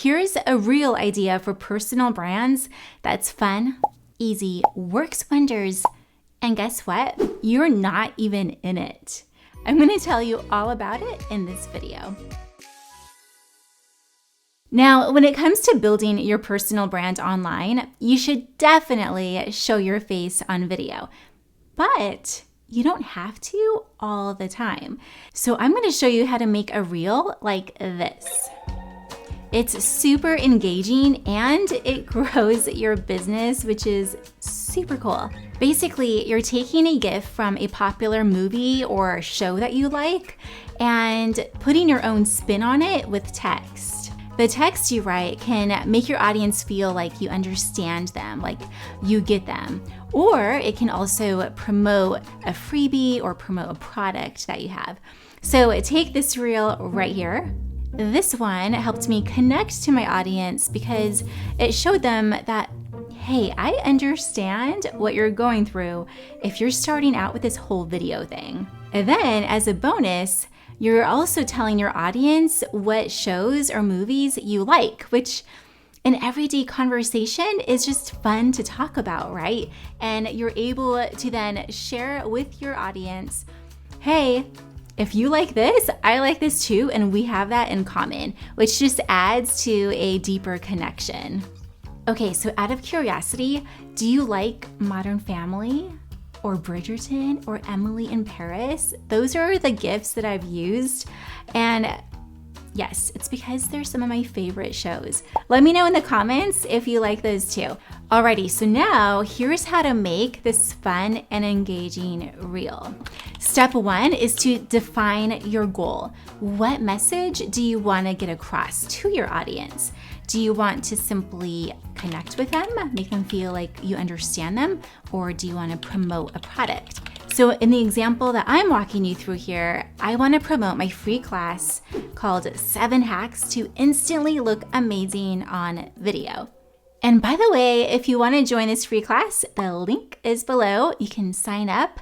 here's a reel idea for personal brands that's fun, easy, works wonders, and guess what? You're not even in it. I'm going to tell you all about it in this video. Now, when it comes to building your personal brand online, you should definitely show your face on video, but you don't have to all the time. So I'm going to show you how to make a reel like this. It's super engaging and it grows your business, which is super cool. Basically, you're taking a GIF from a popular movie or show that you like and putting your own spin on it with text. The text you write can make your audience feel like you understand them, like you get them. Or it can also promote a freebie or promote a product that you have. So take this reel right here. This one helped me connect to my audience because it showed them that, hey, I understand what you're going through if you're starting out with this whole video thing. And then as a bonus, you're also telling your audience what shows or movies you like, which in everyday conversation is just fun to talk about, right? And you're able to then share with your audience, hey, if you like this, I like this too, and we have that in common, which just adds to a deeper connection. Okay, so out of curiosity, do you like Modern Family or Bridgerton or Emily in Paris? Those are the GIFs that I've used, and yes, it's because they're some of my favorite shows. Let me know in the comments if you like those too. Alrighty, so now here's how to make this fun and engaging reel. Step one is to define your goal. What message do you want to get across to your audience? Do you want to simply connect with them, make them feel like you understand them, or do you want to promote a product? So in the example that I'm walking you through here, I want to promote my free class called 7 Hacks to Instantly Look Amazing on Video. And by the way, if you want to join this free class, the link is below. You can sign up.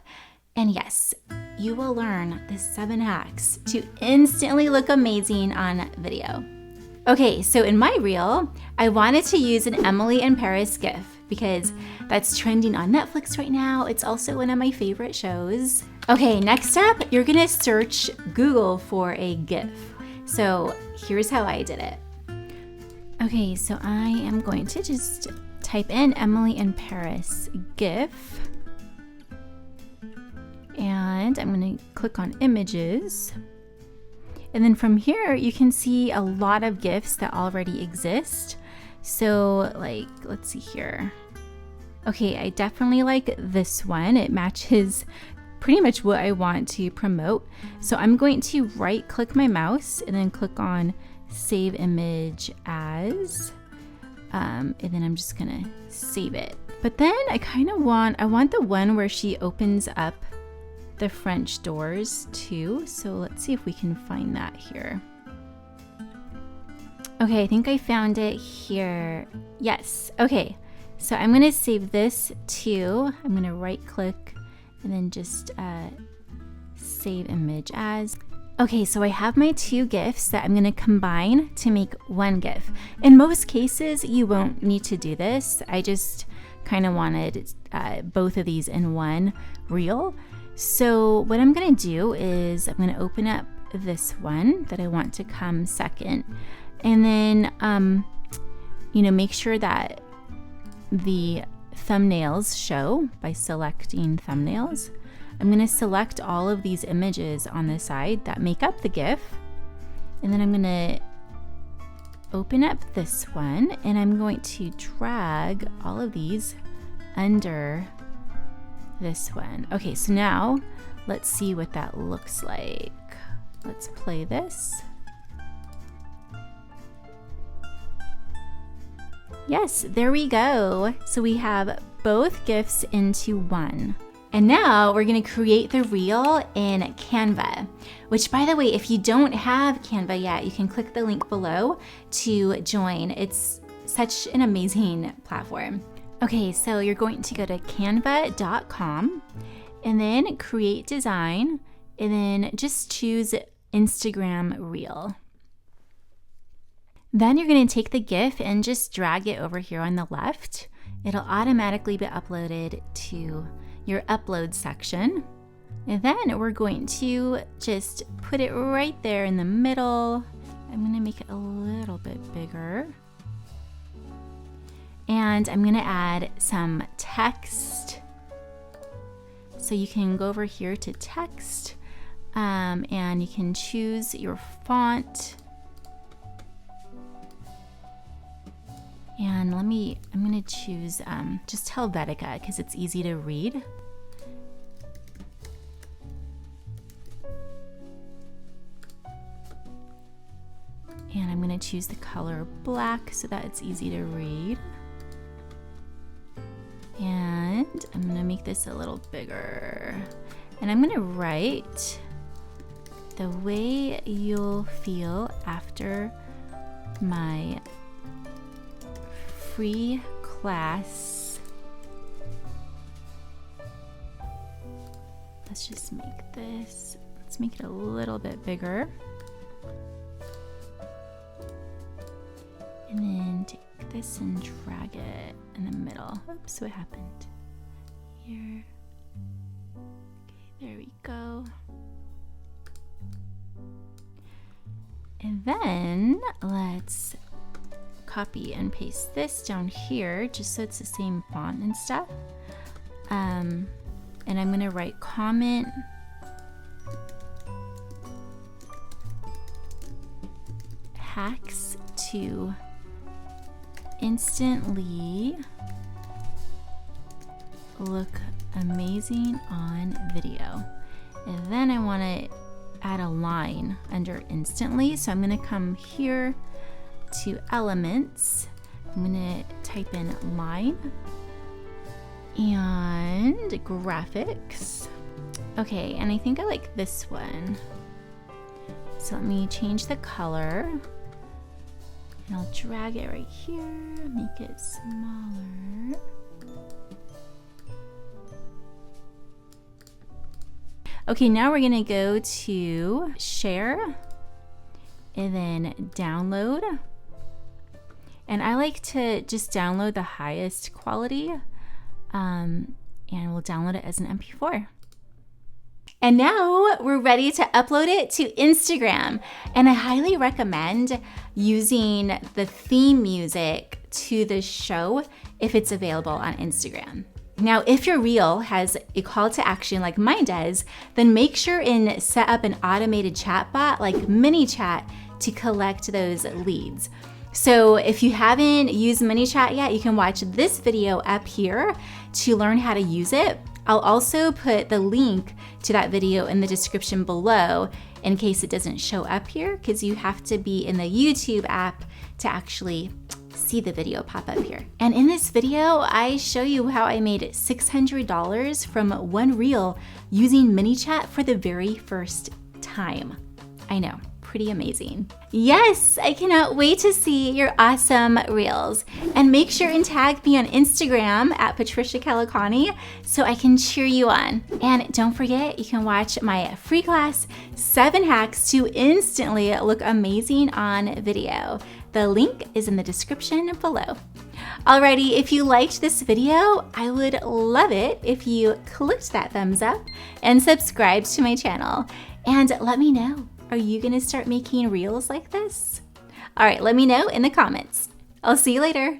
And yes, you will learn the 7 hacks to instantly look amazing on video. Okay, so in my reel, I wanted to use an Emily in Paris GIF because that's trending on Netflix right now. It's also one of my favorite shows. Okay, next up, you're gonna search Google for a GIF. So here's how I did it. Okay, so I am going to just type in Emily in Paris GIF. And I'm gonna click on images. And then from here, you can see a lot of GIFs that already exist. So like, let's see here. Okay, I definitely like this one. It matches pretty much what I want to promote. So I'm going to right click my mouse and then click on Save Image As. And then I'm just gonna save it. But then I want the one where she opens up the French doors too. So let's see if we can find that here. Okay, I think I found it here. Yes, okay. So I'm gonna save this too. I'm gonna right click and then just save image as. Okay, so I have my 2 GIFs that I'm gonna combine to make one GIF. In most cases, you won't need to do this. I just kind of wanted both of these in one reel. So what I'm gonna do is I'm gonna open up this one that I want to come second. And then, make sure that the thumbnails show by selecting thumbnails. I'm gonna select all of these images on the side that make up the GIF. And then I'm gonna open up this one and I'm going to drag all of these under this one. Okay, so now let's see what that looks like. Let's play this. Yes, there we go. So we have both GIFs into one. And now we're gonna create the reel in Canva, which by the way, if you don't have Canva yet, you can click the link below to join. It's such an amazing platform. Okay, so you're going to go to canva.com and then create design and then just choose Instagram Reel. Then you're going to take the GIF and just drag it over here on the left. It'll automatically be uploaded to your upload section. And then we're going to just put it right there in the middle. I'm going to make it a little bit bigger. And I'm going to add some text. So you can go over here to text, and you can choose your font. And I'm going to choose just Helvetica because it's easy to read. And I'm going to choose the color black so that it's easy to read. And I'm going to make this a little bigger. And I'm going to write the way you'll feel after my free class. Let's just make this, let's make it a little bit bigger. And then take this and drag it in the middle. Oops, what happened? Here. Okay, there we go. And then let's copy and paste this down here just so it's the same font and stuff. And I'm gonna write comment hacks to instantly look amazing on video. And then I want to add a line under instantly. So I'm going to come here to elements. I'm going to type in line and graphics. Okay, and I think I like this one. So let me change the color. And I'll drag it right here, make it smaller. Okay, now we're gonna go to share and then download. And I like to just download the highest quality, and we'll download it as an MP4. And now we're ready to upload it to Instagram. And I highly recommend using the theme music to the show if it's available on Instagram. Now, if your reel has a call to action like mine does, then make sure and set up an automated chatbot like Manychat to collect those leads. So if you haven't used Manychat yet, you can watch this video up here to learn how to use it. I'll also put the link to that video in the description below in case it doesn't show up here, because you have to be in the YouTube app to actually see the video pop up here. And in this video, I show you how I made $600 from one reel using Manychat for the very first time. I know, pretty amazing. Yes, I cannot wait to see your awesome reels. And make sure and tag me on Instagram at Patricia Kelikani so I can cheer you on. And don't forget, you can watch my free class, 7 hacks to instantly look amazing on video. The link is in the description below. Alrighty, if you liked this video, I would love it if you clicked that thumbs up and subscribed to my channel. And let me know, are you gonna start making reels like this? All right, let me know in the comments. I'll see you later.